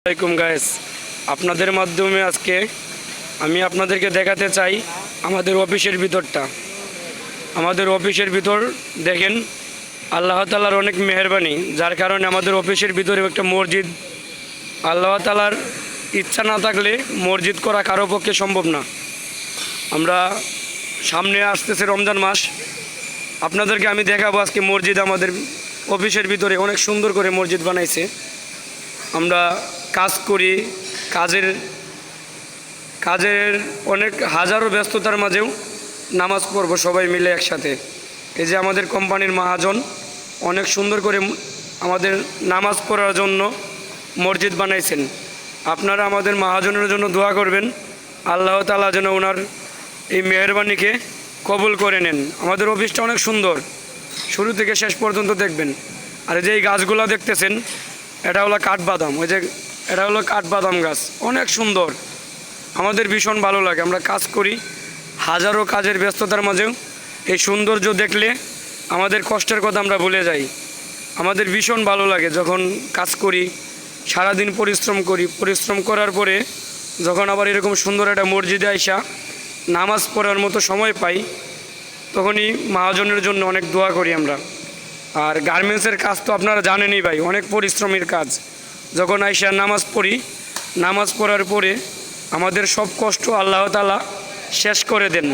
আসসালামাইকুম গাইস, আপনাদের মাধ্যমে আজকে আমি আপনাদেরকে দেখাতে চাই আমাদের অফিসের ভিতরটা। আমাদের অফিসের ভিতর দেখেন, আল্লাহ তাআলার অনেক মেহেরবানি, যার কারণে আমাদের অফিসের ভিতরে একটা মসজিদ। আল্লাহ তাআলার ইচ্ছা না থাকলে মসজিদ করা কারো পক্ষে সম্ভব না। আমরা সামনে আসতেছে রমজান মাস, আপনাদেরকে আমি দেখাবো আজকে মসজিদ। আমাদের অফিসের ভিতরে অনেক সুন্দর করে মসজিদ বানাইছে। আমরা কাজ করি, কাজের কাজের অনেক হাজারো ব্যস্ততার মাঝেও নামাজ পড়ব সবাই মিলে একসাথে। এই যে আমাদের কোম্পানির মহাজন অনেক সুন্দর করে আমাদের নামাজ পড়ার জন্য মসজিদ বানাইছেন। আপনারা আমাদের মহাজনের জন্য দোয়া করবেন, আল্লাহ তাআলা যেন ওনার এই মেহেরবানিকে কবুল করে নেন। আমাদের অফিসটা অনেক সুন্দর, শুরু থেকে শেষ পর্যন্ত দেখবেন। আর এই যে এই গাছগুলো দেখতেছেন, এটা হলো কাঠবাদাম। ওই যে এটা হলো কাঠবাদাম গাছ, অনেক সুন্দর। আমাদের ভীষণ ভালো লাগে, আমরা কাজ করি হাজারো কাজের ব্যস্ততার মাঝেও এই সৌন্দর্য দেখলে আমাদের কষ্টের কথা আমরা ভুলে যাই। আমাদের ভীষণ ভালো লাগে যখন কাজ করি, সারাদিন পরিশ্রম করার পরে যখন আবার এরকম সুন্দর একটা মসজিদে আইসা নামাজ পড়ার মতো সময় পাই, তখনই মহাজনের জন্য অনেক দোয়া করি আমরা। আর গার্মেন্টসের কাজ তো আপনারা জানেনই ভাই, অনেক পরিশ্রমের কাজ। যখন আইসা নামাজ পড়ি, নামাজ পড়ার পরে আমাদের সব কষ্ট আল্লাহ তাআলা শেষ করে দেন।